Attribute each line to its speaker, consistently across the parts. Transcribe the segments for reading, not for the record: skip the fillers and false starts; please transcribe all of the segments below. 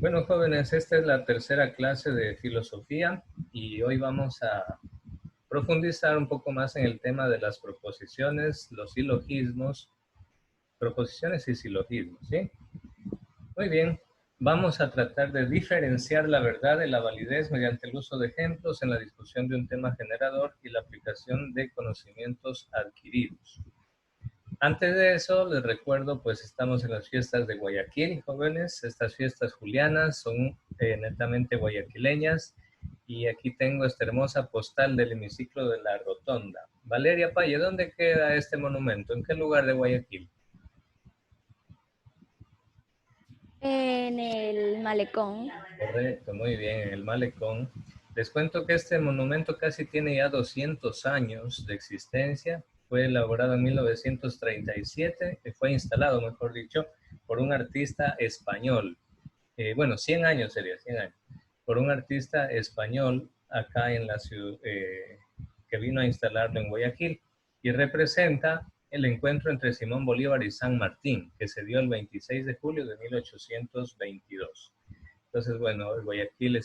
Speaker 1: Bueno, jóvenes, esta es la tercera clase de filosofía y hoy vamos a profundizar un poco más en el tema de las proposiciones, los silogismos, proposiciones y silogismos, ¿sí? Muy bien, vamos a tratar de diferenciar la verdad de la validez mediante el uso de ejemplos en la discusión de un tema generador y la aplicación de conocimientos adquiridos. Antes de eso, les recuerdo, pues estamos en las fiestas de Guayaquil, jóvenes. Estas fiestas julianas son netamente guayaquileñas. Y aquí tengo esta hermosa postal del hemiciclo de la Rotonda. Valeria Paye, ¿dónde queda este monumento? ¿En qué lugar de Guayaquil?
Speaker 2: En el malecón.
Speaker 1: Correcto, muy bien, en el Malecón. Les cuento que este monumento casi tiene ya 200 años de existencia. Fue elaborado en 1937, y fue instalado, mejor dicho, por un artista español. Bueno, 100 años sería, 100 años. Por un artista español acá en la ciudad, que vino a instalarlo en Guayaquil y representa el encuentro entre Simón Bolívar y San Martín, que se dio el 26 de julio de 1822. Entonces, bueno, Guayaquil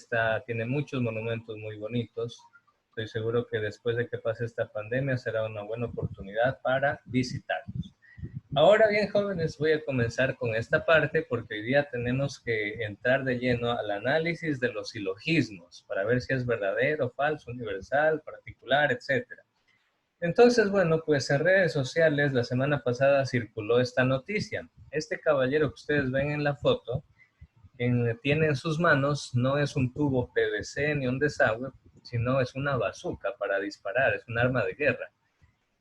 Speaker 1: tiene muchos monumentos muy bonitos. Estoy seguro que después de que pase esta pandemia será una buena oportunidad para visitarlos. Ahora bien, jóvenes, voy a comenzar con esta parte porque hoy día tenemos que entrar de lleno al análisis de los silogismos para ver si es verdadero, falso, universal, particular, etc. Entonces, bueno, pues en redes sociales la semana pasada circuló esta noticia. Este caballero que ustedes ven en la foto tiene en sus manos no es un tubo PVC ni un desagüe, sino es una bazuca para disparar, es un arma de guerra.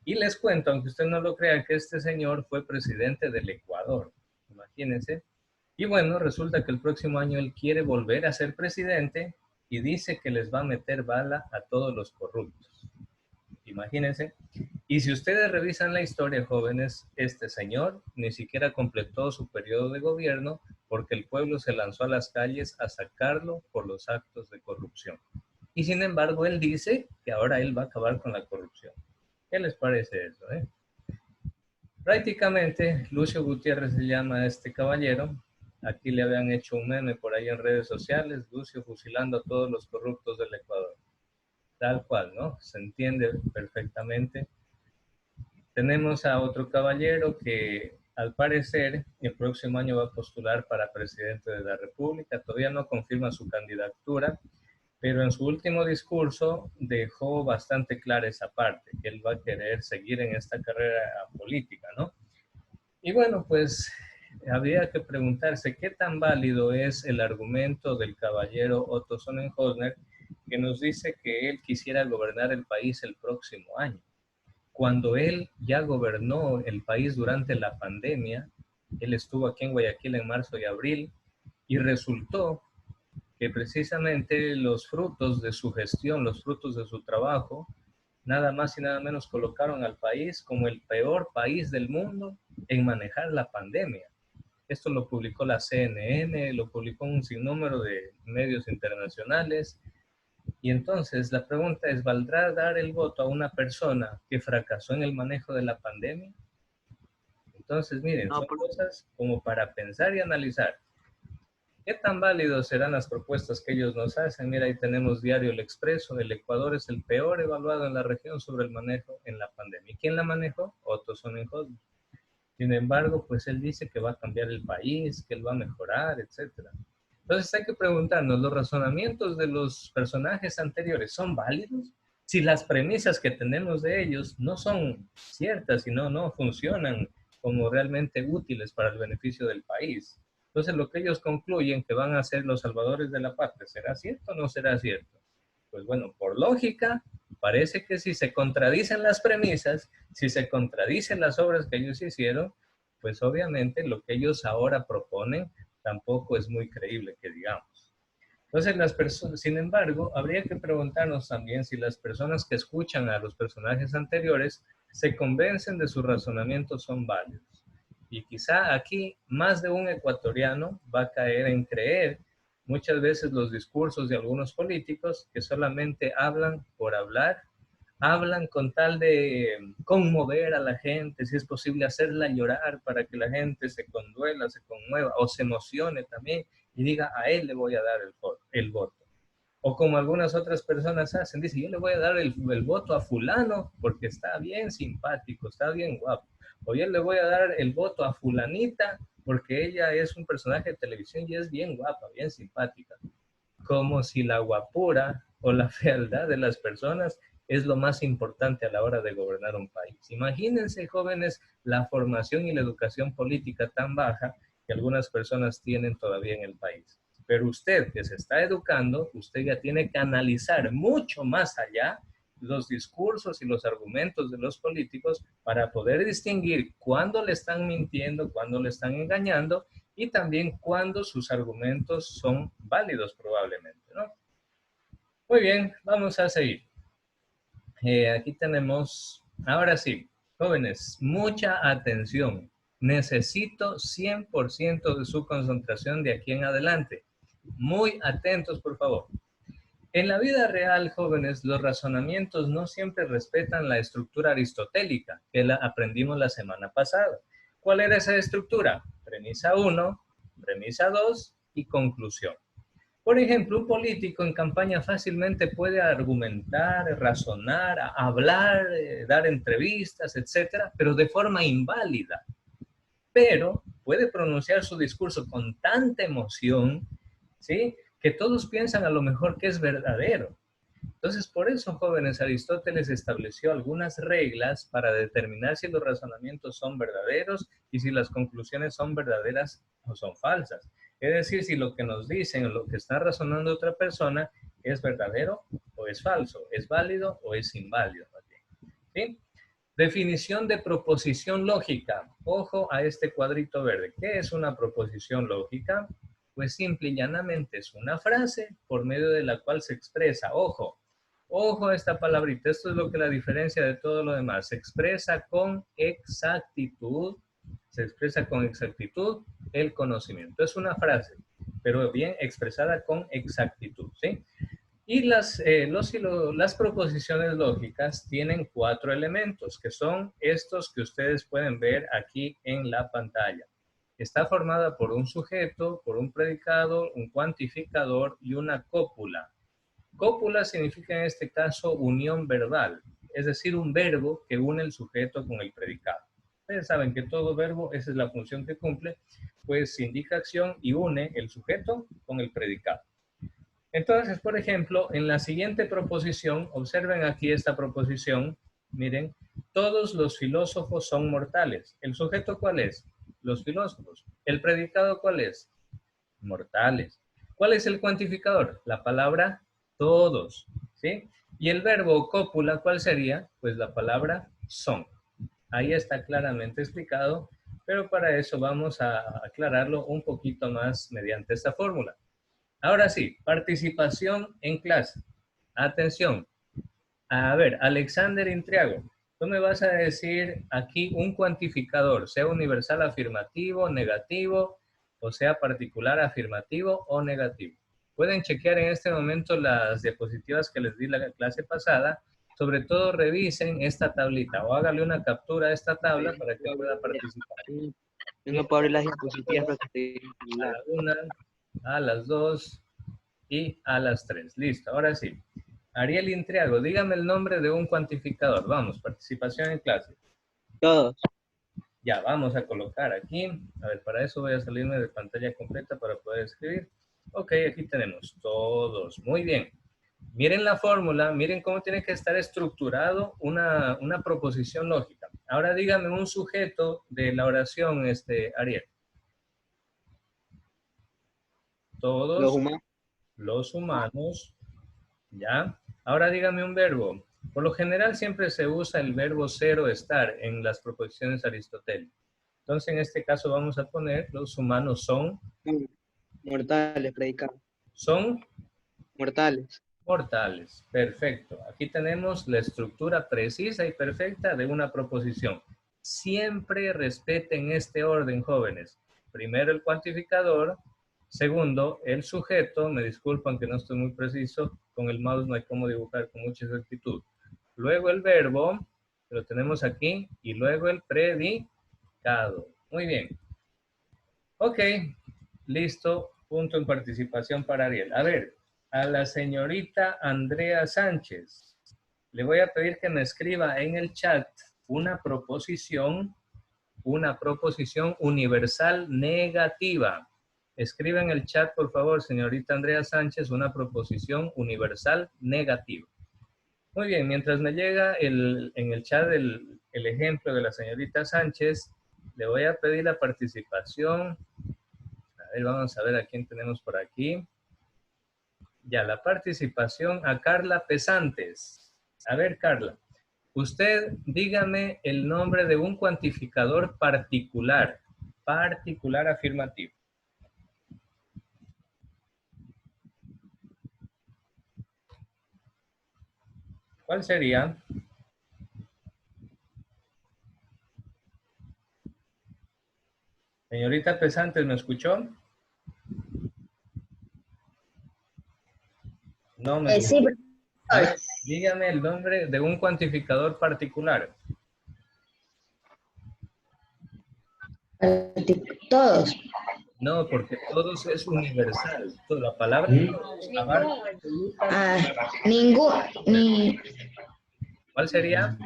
Speaker 1: Y les cuento, aunque usted no lo crea, que este señor fue presidente del Ecuador, imagínense. Y bueno, resulta que el próximo año él quiere volver a ser presidente y dice que les va a meter bala a todos los corruptos. Imagínense. Y si ustedes revisan la historia, jóvenes, este señor ni siquiera completó su periodo de gobierno porque el pueblo se lanzó a las calles a sacarlo por los actos de corrupción. Y sin embargo, él dice que ahora él va a acabar con la corrupción. ¿Qué les parece eso? Prácticamente, Lucio Gutiérrez se llama a este caballero. Aquí le habían hecho un meme por ahí en redes sociales, Lucio fusilando a todos los corruptos del Ecuador. Tal cual, ¿no? Se entiende perfectamente. Tenemos a otro caballero que al parecer el próximo año va a postular para presidente de la República. Todavía no confirma su candidatura, pero en su último discurso dejó bastante clara esa parte, que él va a querer seguir en esta carrera política, ¿no? Y bueno, pues habría que preguntarse qué tan válido es el argumento del caballero Otto Sonnenhösner, que nos dice que él quisiera gobernar el país el próximo año. Cuando él ya gobernó el país durante la pandemia, él estuvo aquí en Guayaquil en marzo y abril, y resultó que precisamente los frutos de su gestión, los frutos de su trabajo, nada más y nada menos colocaron al país como el peor país del mundo en manejar la pandemia. Esto lo publicó la CNN, lo publicó un sinnúmero de medios internacionales. Y entonces la pregunta es, ¿valdrá dar el voto a una persona que fracasó en el manejo de la pandemia? Entonces, miren,
Speaker 3: No,
Speaker 1: son cosas como para pensar y analizar. ¿Qué tan válidos serán las propuestas que ellos nos hacen? Mira, ahí tenemos Diario El Expreso. El Ecuador es el peor evaluado en la región sobre el manejo en la pandemia. ¿Y quién la manejó? Otto Sonnenhösner. Sin embargo, pues él dice que va a cambiar el país, que él va a mejorar, etcétera. Entonces hay que preguntarnos, ¿los razonamientos de los personajes anteriores son válidos? Si las premisas que tenemos de ellos no son ciertas y no funcionan como realmente útiles para el beneficio del país. Entonces lo que ellos concluyen que van a ser los salvadores de la patria, ¿será cierto o no será cierto? Pues bueno, por lógica, parece que si se contradicen las premisas, si se contradicen las obras que ellos hicieron, pues obviamente lo que ellos ahora proponen tampoco es muy creíble que digamos. Entonces, las personas, sin embargo, habría que preguntarnos también si las personas que escuchan a los personajes anteriores se convencen de sus razonamientos son válidos. Y quizá aquí más de un ecuatoriano va a caer en creer muchas veces los discursos de algunos políticos que solamente hablan por hablar, hablan con tal de conmover a la gente, si es posible hacerla llorar para que la gente se conduela, se conmueva o se emocione también y diga, a él le voy a dar el voto. O como algunas otras personas hacen, dice, yo le voy a dar el voto a fulano porque está bien simpático, está bien guapo. O yo le voy a dar el voto a fulanita porque ella es un personaje de televisión y es bien guapa, bien simpática. Como si la guapura o la fealdad de las personas es lo más importante a la hora de gobernar un país. Imagínense, jóvenes, la formación y la educación política tan baja que algunas personas tienen todavía en el país. Pero usted que se está educando, usted ya tiene que analizar mucho más allá los discursos y los argumentos de los políticos para poder distinguir cuándo le están mintiendo, cuándo le están engañando y también cuándo sus argumentos son válidos probablemente, ¿no? Muy bien, vamos a seguir. Aquí tenemos, ahora sí, jóvenes, mucha atención. Necesito 100% de su concentración de aquí en adelante. Muy atentos, por favor. En la vida real, jóvenes, los razonamientos no siempre respetan la estructura aristotélica que aprendimos la semana pasada. ¿Cuál era esa estructura? Premisa 1, premisa 2 y conclusión. Por ejemplo, un político en campaña fácilmente puede argumentar, razonar, hablar, dar entrevistas, etcétera, pero de forma inválida. Pero puede pronunciar su discurso con tanta emoción, ¿sí?, que todos piensan a lo mejor que es verdadero. Entonces, por eso, jóvenes, Aristóteles estableció algunas reglas para determinar si los razonamientos son verdaderos y si las conclusiones son verdaderas o son falsas. Es decir, si lo que nos dicen o lo que está razonando otra persona es verdadero o es falso, es válido o es inválido. ¿Sí? Definición de proposición lógica. Ojo a este cuadrito verde. ¿Qué es una proposición lógica? Pues simple y llanamente es una frase por medio de la cual se expresa. Ojo, ojo a esta palabrita. Esto es lo que la diferencia de todo lo demás. Se expresa con exactitud. Se expresa con exactitud el conocimiento. Es una frase, pero bien expresada con exactitud, ¿sí? Y las proposiciones lógicas tienen 4 elementos, que son estos que ustedes pueden ver aquí en la pantalla. Está formada por un sujeto, por un predicado, un cuantificador y una cópula. Cópula significa en este caso unión verbal, es decir, un verbo que une el sujeto con el predicado. Ustedes saben que todo verbo, esa es la función que cumple, pues indica acción y une el sujeto con el predicado. Entonces, por ejemplo, en la siguiente proposición, observen aquí esta proposición, miren, todos los filósofos son mortales. ¿El sujeto cuál es? Los filósofos. ¿El predicado cuál es? Mortales. ¿Cuál es el cuantificador? La palabra todos, ¿sí? Y el verbo cópula, ¿cuál sería? Pues la palabra son. Ahí está claramente explicado, pero para eso vamos a aclararlo un poquito más mediante esta fórmula. Ahora sí, participación en clase. Atención. A ver, Alexander Intriago, tú me vas a decir aquí un cuantificador, sea universal afirmativo, negativo, o sea particular afirmativo o negativo. Pueden chequear en este momento las diapositivas que les di la clase pasada. Sobre todo revisen esta tablita o hágale una captura a esta tabla para que pueda participar.
Speaker 3: Yo no puedo abrir las diapositivas porque
Speaker 1: a la 1, a las 2 y a las 3. Listo, ahora sí. Ariel Intriago, dígame el nombre de un cuantificador. Vamos, participación en clase.
Speaker 3: todos.
Speaker 1: Ya, vamos a colocar aquí. A ver, para eso voy a salirme de pantalla completa para poder escribir. Ok, aquí tenemos todos. Muy bien. Miren la fórmula, miren cómo tiene que estar estructurado una proposición lógica. Ahora dígame un sujeto de la oración, Ariel. Todos los humanos, ¿ya? Ahora dígame un verbo. Por lo general siempre se usa el verbo ser o estar en las proposiciones aristotélicas. Entonces en este caso vamos a poner los humanos son.
Speaker 3: Mortales, predicados.
Speaker 1: Son
Speaker 3: mortales.
Speaker 1: Mortales. Perfecto. Aquí tenemos la estructura precisa y perfecta de una proposición. Siempre respeten este orden, jóvenes. Primero el cuantificador. Segundo, el sujeto. Me disculpan que no estoy muy preciso. Con el mouse no hay cómo dibujar con mucha exactitud. Luego el verbo, que lo tenemos aquí. Y luego el predicado. Muy bien. Ok, listo. Punto en participación para Ariel. A ver, a la señorita Andrea Sánchez. Le voy a pedir que me escriba en el chat una proposición universal negativa. Escriba en el chat, por favor, señorita Andrea Sánchez, una proposición universal negativa. Muy bien, mientras me llega en el chat el ejemplo de la señorita Sánchez, le voy a pedir la participación. A ver, vamos a ver a quién tenemos por aquí. Ya, la participación a Carla Pesantes. A ver, Carla, usted dígame el nombre de un cuantificador particular afirmativo. ¿Cuál sería? Señorita Pesantes, ¿me escuchó? No me escuchó.
Speaker 4: Sí,
Speaker 1: A ver, dígame el nombre de un cuantificador particular.
Speaker 4: todos.
Speaker 1: No, porque todos es universal. La palabra todos abarca
Speaker 4: Ningún,
Speaker 1: ¿cuál sería?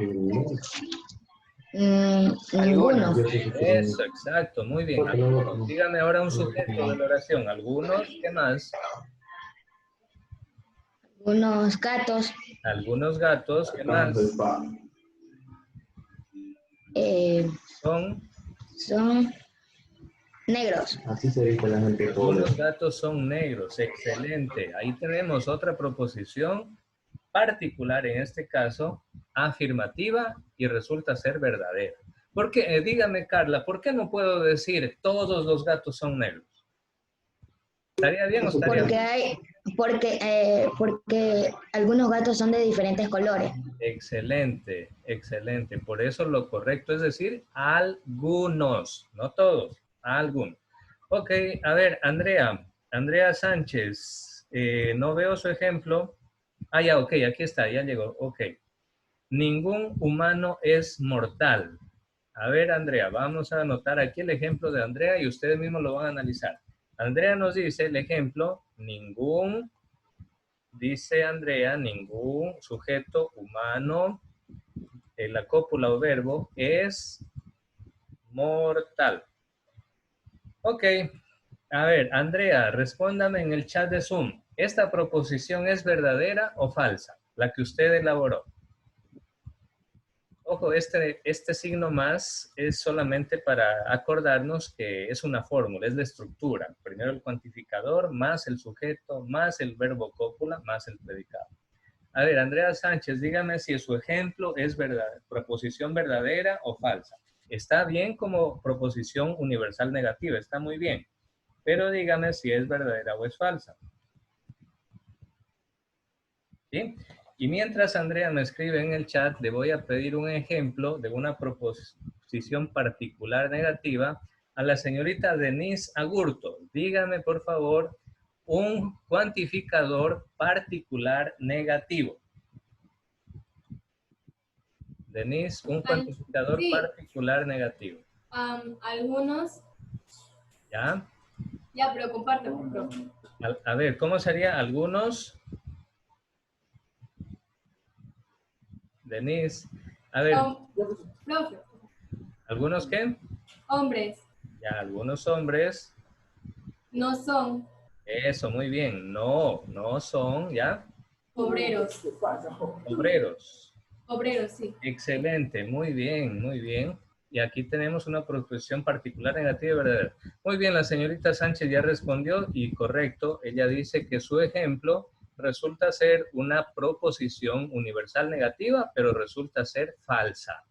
Speaker 4: ninguno.
Speaker 1: Eso, exacto, muy bien. Algunos. Dígame ahora un sujeto de la oración. Algunos, ¿qué más?
Speaker 4: Unos gatos,
Speaker 1: Algunos gatos, ¿qué más? Son,
Speaker 4: son negros.
Speaker 5: Así se dice la gente pobre.
Speaker 1: algunos gatos son negros. Excelente. Ahí tenemos otra proposición particular, en este caso, afirmativa y resulta ser verdadera. Porque, dígame, Carla, ¿por qué no puedo decir todos los gatos son negros? ¿Estaría bien o estaría bien?
Speaker 4: Porque algunos gatos son de diferentes colores.
Speaker 1: Excelente, excelente. Por eso lo correcto es decir algunos, no todos, algunos. Ok, a ver, Andrea Sánchez, no veo su ejemplo. Ah, ya, ok, aquí está, ya llegó, ok. Ningún humano es mortal. A ver, Andrea, vamos a anotar aquí el ejemplo de Andrea y ustedes mismos lo van a analizar. Andrea nos dice el ejemplo, dice Andrea, ningún sujeto humano, en la cópula o verbo, es mortal. Ok, a ver, Andrea, respóndame en el chat de Zoom. ¿Esta proposición es verdadera o falsa? La que usted elaboró. Ojo, este signo más es solamente para acordarnos que es una fórmula, es la estructura. Primero el cuantificador, más el sujeto, más el verbo cópula, más el predicado. A ver, Andrea Sánchez, dígame si su ejemplo es proposición verdadera o falsa. Está bien como proposición universal negativa, está muy bien. Pero dígame si es verdadera o es falsa. ¿Sí? Y mientras Andrea me escribe en el chat, le voy a pedir un ejemplo de una proposición particular negativa a la señorita Denise Agurto. Dígame, por favor, un cuantificador particular negativo. Denise, un cuantificador particular negativo.
Speaker 6: Algunos.
Speaker 1: ¿Ya?
Speaker 6: Ya, pero compártelo.
Speaker 1: A ver, ¿cómo sería algunos? Denise, a ver.
Speaker 6: Profe.
Speaker 1: ¿Algunos qué?
Speaker 6: Hombres.
Speaker 1: Ya, algunos hombres.
Speaker 6: No son.
Speaker 1: Eso, muy bien. No son, ¿ya?
Speaker 6: Obreros.
Speaker 1: Obreros.
Speaker 6: Obreros, sí.
Speaker 1: Excelente, muy bien, muy bien. Y aquí tenemos una proposición particular negativa y verdadera. Muy bien, la señorita Sánchez ya respondió y correcto. Ella dice que su ejemplo resulta ser una proposición universal negativa, pero resulta ser falsa.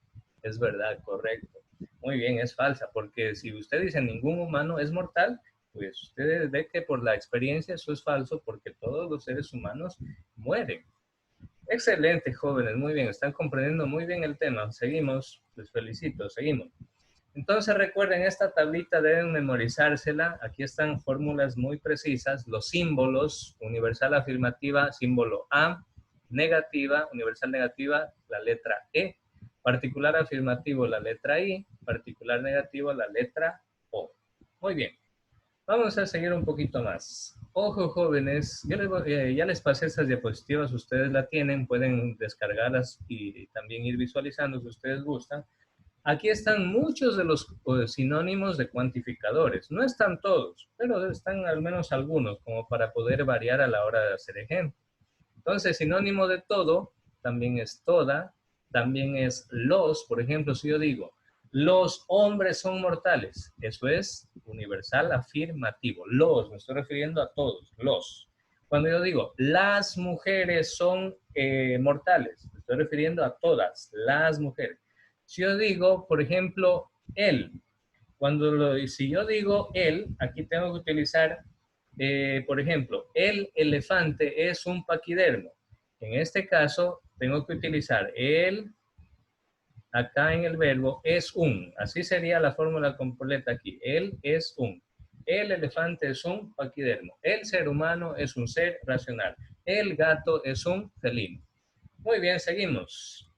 Speaker 1: Es verdad, correcto. Muy bien, es falsa, porque si usted dice ningún humano es mortal, pues usted ve que por la experiencia eso es falso, porque todos los seres humanos mueren. Excelente, jóvenes, muy bien, están comprendiendo muy bien el tema. Seguimos, les felicito, seguimos. Entonces recuerden, esta tablita deben memorizársela. Aquí están fórmulas muy precisas, los símbolos, universal afirmativa, símbolo A, negativa, universal negativa, la letra E, particular afirmativo, la letra I, particular negativo, la letra O. Muy bien. Vamos a seguir un poquito más. Ojo, jóvenes, ya les pasé estas diapositivas, ustedes la tienen, pueden descargarlas y también ir visualizando si ustedes gustan. Aquí están muchos de los sinónimos de cuantificadores. No están todos, pero están al menos algunos, como para poder variar a la hora de hacer ejemplo. Entonces, sinónimo de todo también es toda, también es los. Por ejemplo, si yo digo, los hombres son mortales, eso es universal afirmativo. Los, me estoy refiriendo a todos, los. Cuando yo digo, las mujeres son mortales, me estoy refiriendo a todas, las mujeres. Si yo digo, por ejemplo, él, si yo digo él, aquí tengo que utilizar, por ejemplo, el elefante es un paquidermo. En este caso, tengo que utilizar el, acá en el verbo, es un. Así sería la fórmula completa aquí. Él es un. El elefante es un paquidermo. El ser humano es un ser racional. El gato es un felino. Muy bien, seguimos.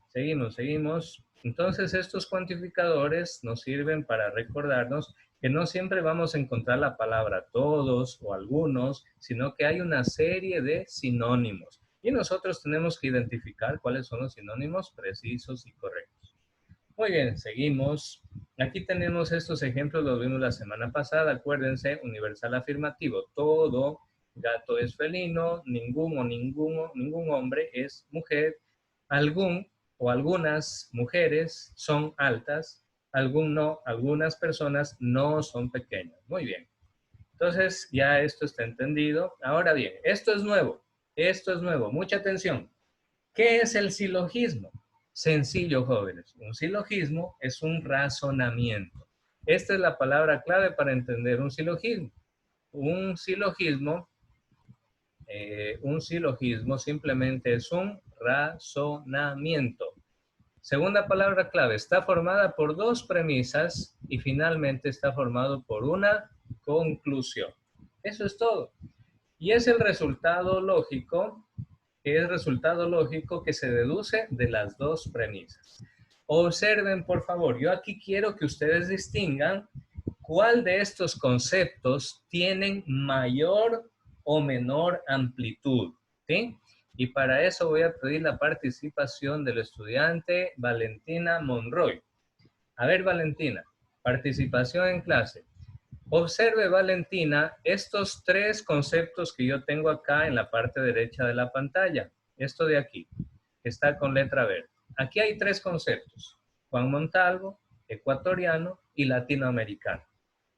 Speaker 1: Seguimos. Entonces, estos cuantificadores nos sirven para recordarnos que no siempre vamos a encontrar la palabra todos o algunos, sino que hay una serie de sinónimos. Y nosotros tenemos que identificar cuáles son los sinónimos precisos y correctos. Muy bien, seguimos. Aquí tenemos estos ejemplos, los vimos la semana pasada. Acuérdense, universal afirmativo, todo, gato es felino, ningún hombre es mujer, algún o algunas mujeres son altas, algunas personas no son pequeñas. Muy bien. Entonces, ya esto está entendido. Ahora bien, esto es nuevo. Mucha atención. ¿Qué es el silogismo? Sencillo, jóvenes. Un silogismo es un razonamiento. Esta es la palabra clave para entender un silogismo. Un silogismo simplemente es un razonamiento. Segunda palabra clave, está formada por dos premisas y finalmente está formado por una conclusión. Eso es todo. Y es el resultado lógico, que se deduce de las dos premisas. Observen, por favor, yo aquí quiero que ustedes distingan cuál de estos conceptos tienen mayor o menor amplitud, ¿sí? Y para eso voy a pedir la participación del estudiante Valentina Monroy. A ver, Valentina, participación en clase. Observe, Valentina, estos tres conceptos que yo tengo acá en la parte derecha de la pantalla. Esto de aquí, que está con letra verde. Aquí hay tres conceptos. Juan Montalvo, ecuatoriano y latinoamericano.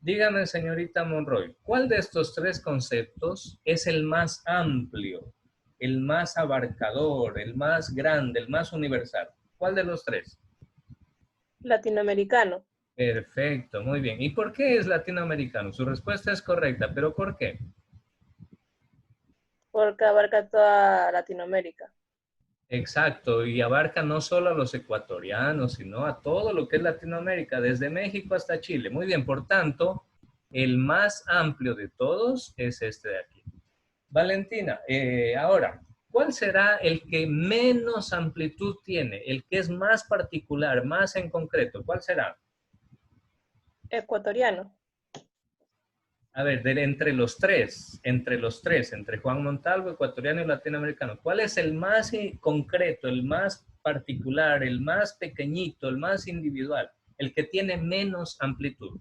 Speaker 1: Dígame, señorita Monroy, ¿cuál de estos tres conceptos es el más amplio, el más abarcador, el más grande, el más universal? ¿Cuál de los tres?
Speaker 5: Latinoamericano.
Speaker 1: Perfecto, muy bien. ¿Y por qué es latinoamericano? Su respuesta es correcta, pero ¿por qué?
Speaker 5: Porque abarca toda Latinoamérica.
Speaker 1: Exacto, y abarca no solo a los ecuatorianos, sino a todo lo que es Latinoamérica, desde México hasta Chile. Muy bien, por tanto, el más amplio de todos es este de aquí. Valentina, ahora, ¿cuál será el que menos amplitud tiene? El que es más particular, más en concreto, ¿cuál será?
Speaker 5: Ecuatoriano.
Speaker 1: A ver, entre los tres, entre Juan Montalvo, ecuatoriano y latinoamericano, ¿cuál es el más concreto, el más particular, el más pequeñito, el más individual, el que tiene menos amplitud?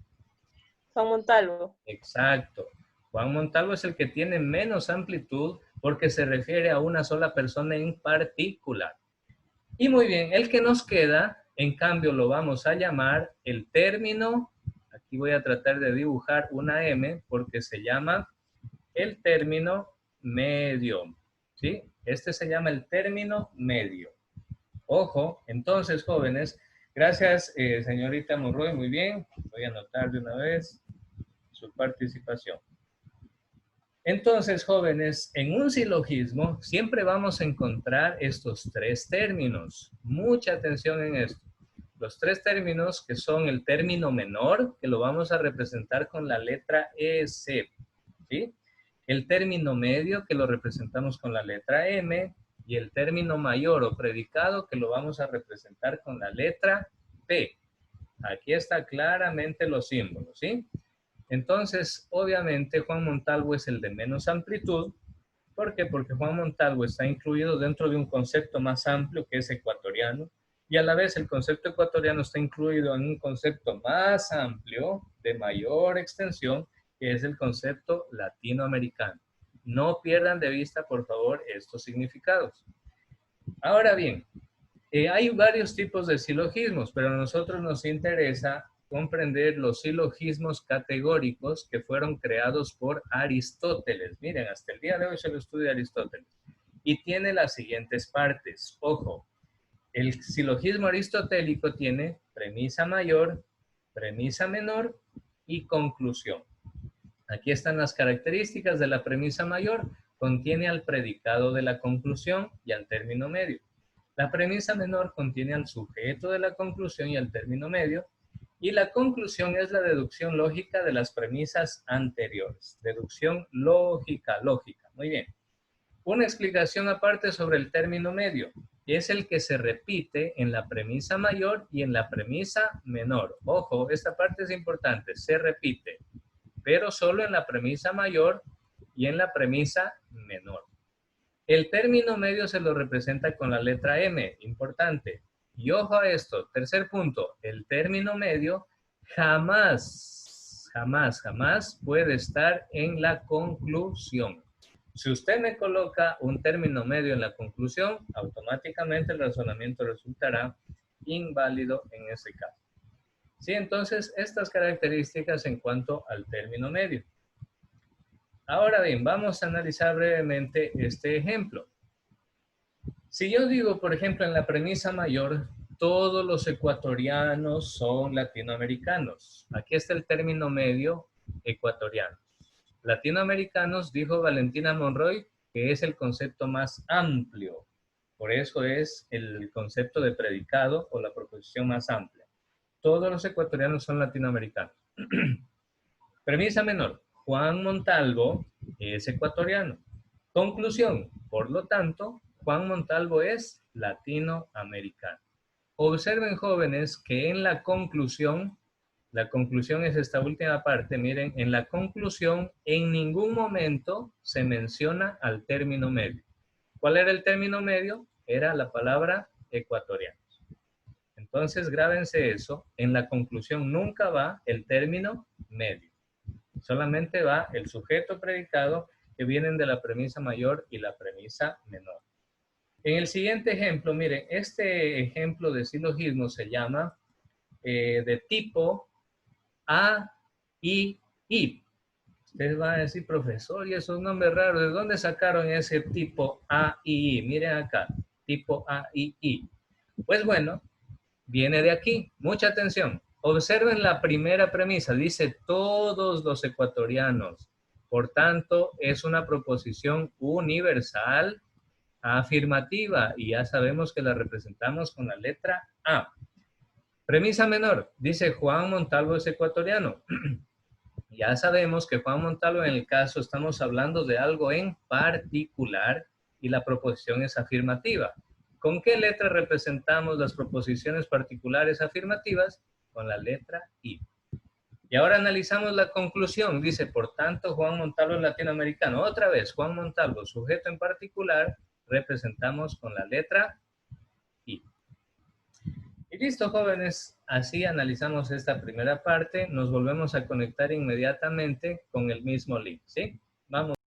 Speaker 5: Juan Montalvo.
Speaker 1: Exacto. Juan Montalvo es el que tiene menos amplitud porque se refiere a una sola persona en particular. Y muy bien, el que nos queda, en cambio, lo vamos a llamar el término. Aquí voy a tratar de dibujar una M porque se llama el término medio, ¿sí? Este se llama el término medio. Ojo, entonces, jóvenes, gracias, señorita Monroy, muy bien. Voy a anotar de una vez su participación. Entonces, jóvenes, en un silogismo siempre vamos a encontrar estos tres términos. Mucha atención en esto. Los tres términos que son el término menor, que lo vamos a representar con la letra S, ¿sí? El término medio, que lo representamos con la letra M, y el término mayor o predicado, que lo vamos a representar con la letra P. Aquí está claramente los símbolos, ¿sí? Entonces, obviamente, Juan Montalvo es el de menos amplitud. ¿Por qué? Porque Juan Montalvo está incluido dentro de un concepto más amplio que es ecuatoriano, y a la vez el concepto ecuatoriano está incluido en un concepto más amplio, de mayor extensión, que es el concepto latinoamericano. No pierdan de vista, por favor, estos significados. Ahora bien, hay varios tipos de silogismos, pero a nosotros nos interesa comprender los silogismos categóricos que fueron creados por Aristóteles. Miren, hasta el día de hoy se lo estudia Aristóteles. Y tiene las siguientes partes. Ojo, el silogismo aristotélico tiene premisa mayor, premisa menor y conclusión. Aquí están las características de la premisa mayor. Contiene al predicado de la conclusión y al término medio. La premisa menor contiene al sujeto de la conclusión y al término medio. Y la conclusión es la deducción lógica de las premisas anteriores. Deducción lógica. Muy bien. Una explicación aparte sobre el término medio. Es el que se repite en la premisa mayor y en la premisa menor. Ojo, esta parte es importante. Se repite, pero solo en la premisa mayor y en la premisa menor. El término medio se lo representa con la letra M, importante. Y ojo a esto, tercer punto, el término medio jamás puede estar en la conclusión. Si usted me coloca un término medio en la conclusión, automáticamente el razonamiento resultará inválido en ese caso. Sí, entonces, estas características en cuanto al término medio. Ahora bien, vamos a analizar brevemente este ejemplo. Si yo digo, por ejemplo, en la premisa mayor, todos los ecuatorianos son latinoamericanos. Aquí está el término medio ecuatoriano. Latinoamericanos, dijo Valentina Monroy, que es el concepto más amplio. Por eso es el concepto de predicado o la proposición más amplia. Todos los ecuatorianos son latinoamericanos. Premisa menor. Juan Montalvo es ecuatoriano. Conclusión. Por lo tanto, Juan Montalvo es latinoamericano. Observen, jóvenes, que en la conclusión es esta última parte. Miren, en la conclusión en ningún momento se menciona al término medio. ¿Cuál era el término medio? Era la palabra ecuatoriano. Entonces, grábense eso. En la conclusión nunca va el término medio. Solamente va el sujeto predicado que vienen de la premisa mayor y la premisa menor. En el siguiente ejemplo, miren, este ejemplo de silogismo se llama de tipo A, I, I. Ustedes van a decir, profesor, y esos nombres raros, ¿de dónde sacaron ese tipo A, I, I? Miren acá, tipo A, I, I. Pues bueno, viene de aquí. Mucha atención. Observen la primera premisa. Dice todos los ecuatorianos. Por tanto, es una proposición universal afirmativa y ya sabemos que la representamos con la letra A. Premisa menor. Dice Juan Montalvo es ecuatoriano. Ya sabemos que Juan Montalvo en el caso estamos hablando de algo en particular y la proposición es afirmativa. ¿Con qué letra representamos las proposiciones particulares afirmativas? Con la letra I. Y ahora analizamos la conclusión. Dice, por tanto, Juan Montalvo es latinoamericano. Otra vez, Juan Montalvo, sujeto en particular, representamos con la letra I. Y listo, jóvenes. Así analizamos esta primera parte. Nos volvemos a conectar inmediatamente con el mismo link, ¿sí?